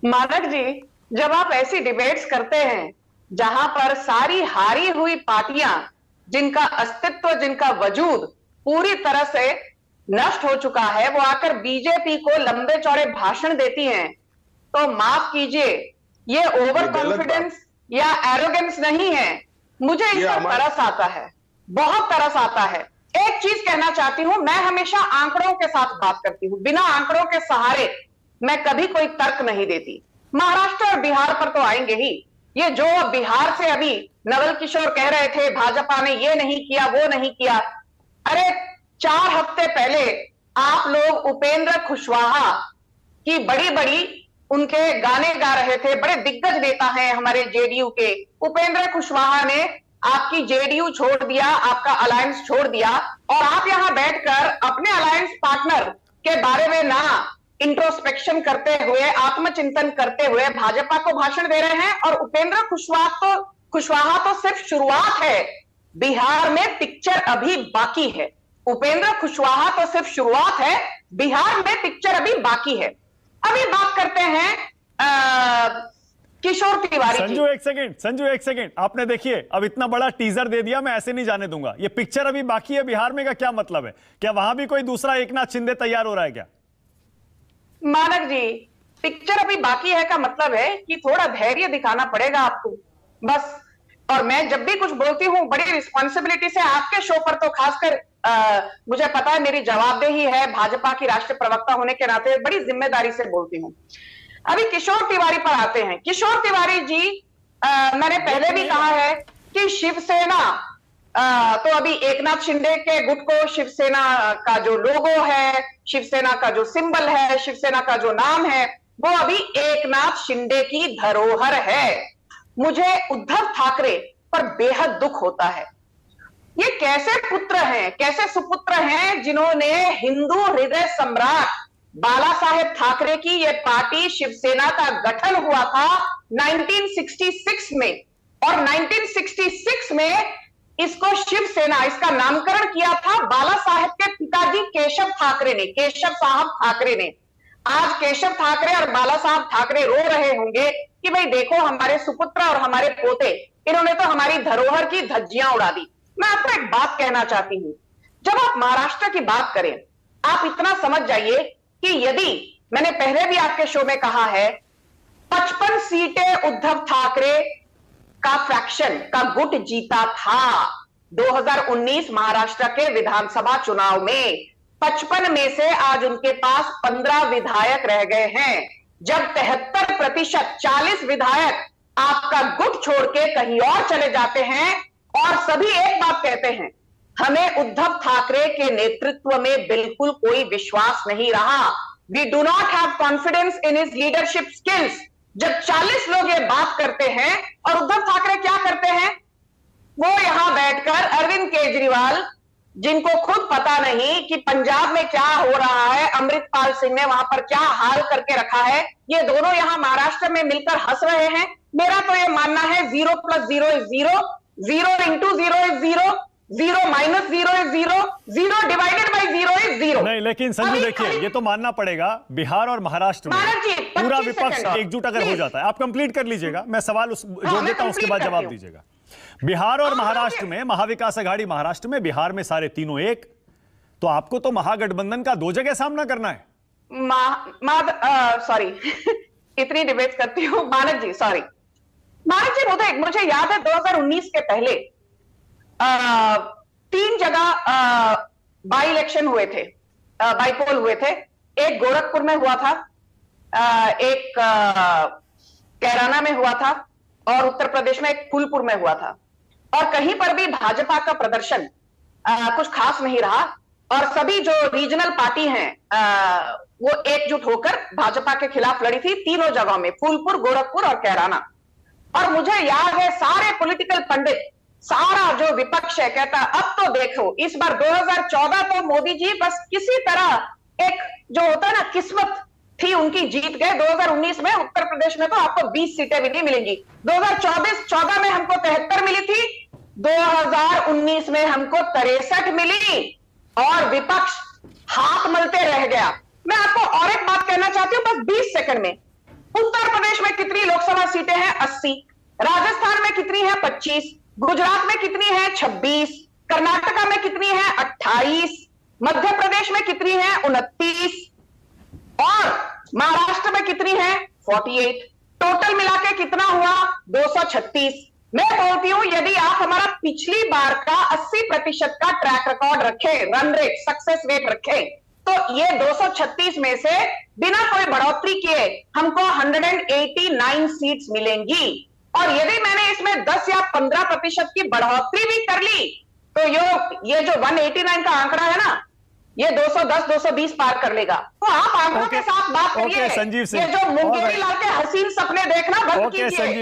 मानक जी, जब आप ऐसी डिबेट्स करते हैं जहां पर सारी हारी हुई पार्टियां, जिनका अस्तित्व, जिनका वजूद पूरी तरह से नष्ट हो चुका है, वो आकर बीजेपी को लंबे चौड़े भाषण देती हैं, तो माफ कीजिए, ये ये ओवर गलत बात। कॉन्फिडेंस या एरोगेंस नहीं है। मुझे इस ये पर हमारे तरस आता है, बहुत तरस आता है। एक चीज कहना चाहती हूं, मैं हमेशा आंकड़ों के साथ बात करती हूं, बिना आंकड़ों के सहारे मैं कभी कोई तर्क नहीं देती। महाराष्ट्र और बिहार पर तो आएंगे ही। ये जो बिहार से अभी नवल किशोर कह रहे थे भाजपा ने ये नहीं किया वो नहीं किया, अरे 4 हफ्ते पहले आप लोग उपेंद्र कुशवाहा की बड़ी बड़ी उनके गाने गा रहे थे, बड़े दिग्गज नेता हैं हमारे जेडीयू के। उपेंद्र कुशवाहा ने आपकी जेडीयू छोड़ दिया, आपका अलायंस छोड़ दिया, और आप यहां बैठकर अपने अलायंस पार्टनर के बारे में ना इंट्रोस्पेक्शन करते हुए, आत्मचिंतन करते हुए भाजपा को भाषण दे रहे हैं। और उपेंद्र कुशवाहा तो सिर्फ शुरुआत है, बिहार में पिक्चर अभी बाकी है। उपेंद्र कुशवाहा तो सिर्फ शुरुआत है, बिहार में पिक्चर अभी बाकी है। अभी बात करते हैं किशोर तिवारी की। संजू एक सेकंड, आपने देखिए अब इतना बड़ा टीजर दे दिया, मैं ऐसे नहीं जाने दूंगा। ये पिक्चर अभी बाकी है बिहार में का क्या मतलब है? क्या वहां भी कोई दूसरा एकनाथ शिंदे तैयार हो रहा है क्या? मानक जी, पिक्चर अभी बाकी है का मतलब है कि थोड़ा धैर्य दिखाना पड़ेगा आपको, बस। और मैं जब भी कुछ बोलती हूं बड़ी रिस्पॉन्सिबिलिटी से, आपके शो पर तो खासकर मुझे पता है मेरी जवाबदेही है, भाजपा की राष्ट्रीय प्रवक्ता होने के नाते बड़ी जिम्मेदारी से बोलती हूं। अभी किशोर तिवारी पर आते हैं। किशोर तिवारी जी, मैंने पहले भी कहा है कि शिवसेना, तो अभी एकनाथ शिंदे के गुट को शिवसेना का जो लोगो है, शिवसेना का जो सिंबल है, शिवसेना का जो नाम है, वो अभी एकनाथ शिंदे की धरोहर है। मुझे उद्धव ठाकरे पर बेहद दुख होता है। ये कैसे पुत्र हैं, कैसे सुपुत्र हैं जिन्होंने हिंदू हृदय सम्राट बाला साहेब ठाकरे की ये पार्टी शिवसेना का गठन हुआ था 1966 में, और 1966 में इसको शिवसेना, इसका नामकरण किया था बाला साहेब के पिताजी केशव ठाकरे ने, केशव साहब ठाकरे ने। आज केशव ठाकरे और बाला साहब ठाकरे रो रहे होंगे कि भाई देखो हमारे सुपुत्र और हमारे पोते, इन्होंने तो हमारी धरोहर की धज्जियां उड़ा दी। मैं आपको एक बात कहना चाहती हूं, जब आप महाराष्ट्र की बात करें, आप इतना समझ जाइए कि यदि, मैंने पहले भी आपके शो में कहा है, 55 सीटें उद्धव ठाकरे का फ्रैक्शन का गुट जीता था 2019 महाराष्ट्र के विधानसभा चुनाव में। 55 में से आज उनके पास 15 विधायक रह गए हैं। जब 73%, 40 विधायक आपका गुट छोड़ के कहीं और चले जाते हैं और सभी एक बात कहते हैं, हमें उद्धव ठाकरे के नेतृत्व में बिल्कुल कोई विश्वास नहीं रहा, we do not have confidence in his leadership skills. जब 40 लोग ये बात करते हैं, और उद्धव ठाकरे क्या करते हैं, वो यहां बैठकर अरविंद केजरीवाल, जिनको खुद पता नहीं कि पंजाब में क्या हो रहा है, अमृतपाल सिंह ने वहां पर क्या हाल करके रखा है, ये दोनों यहां महाराष्ट्र में मिलकर हंस रहे हैं। मेरा तो ये मानना है 0 + 0 = 0, 0 × 0 = 0, 0 - 0 = 0, 0 ÷ 0 = 0। नहीं, लेकिन संजू देखिए, ये तो मानना पड़ेगा, बिहार और महाराष्ट्र में पूरा विपक्ष एकजुट अगर हो जाता है। आप कंप्लीट कर लीजिएगा, मैं सवाल जोड़ देता हूं, उसके बाद जवाब दीजिएगा। बिहार और महाराष्ट्र में, महाविकास आघाड़ी महाराष्ट्र में, बिहार में सारे तीनों एक, तो आपको तो महागठबंधन का 2 जगह सामना करना है। सॉरी इतनी डिबेट करती हूँ मानक जी, सॉरी मानक जी। मुझे याद है 2019 के पहले 3 जगह बाई इलेक्शन हुए थे, बाई पोल हुए थे। एक गोरखपुर में हुआ था, एक कैराना में हुआ था, और उत्तर प्रदेश में एक फूलपुर में हुआ था। और कहीं पर भी भाजपा का प्रदर्शन कुछ खास नहीं रहा, और सभी जो रीजनल पार्टी हैं वो एकजुट होकर भाजपा के खिलाफ लड़ी थी तीनों जगहों में, फूलपुर, गोरखपुर और कैराना। और मुझे याद है सारे पॉलिटिकल पंडित, सारा जो विपक्ष है, कहता अब तो देखो इस बार 2014 तो मोदी जी बस किसी तरह एक जो होता है ना किस्मत थी उनकी, जीत गए। 2019 में उत्तर प्रदेश में तो आपको 20 सीटें भी नहीं मिलेंगी। 2014 में हमको 73 मिली थी, 2019 में हमको 63 मिली, और विपक्ष हाथ मलते रह गया। मैं आपको और एक बात कहना चाहती हूं बस 20 सेकंड में। उत्तर प्रदेश में कितनी लोकसभा सीटें हैं? 80। राजस्थान में कितनी है? 25। गुजरात में कितनी है? 26। कर्नाटका में कितनी है? 28। मध्य प्रदेश में कितनी है? 29। और महाराष्ट्र में कितनी है? 48। टोटल मिला के कितना हुआ? 236। मैं बोलती हूं यदि आप हमारा पिछली बार का 80% का ट्रैक रिकॉर्ड रखें, रन रेट, सक्सेस रेट रखें, तो ये 236 में से बिना कोई बढ़ोतरी किए हमको 189 सीट्स मिलेंगी। और यदि मैंने इसमें 10 या 15% की बढ़ोतरी भी कर ली तो ये जो 189 का आंकड़ा है ना, ये 210 220 पार कर लेगा। तो आप आंकड़ों के साथ बात करिए। संजीव सिंह, ये जो मुंगेरी लाल के हसीन सपने देखना बंद कीजिए।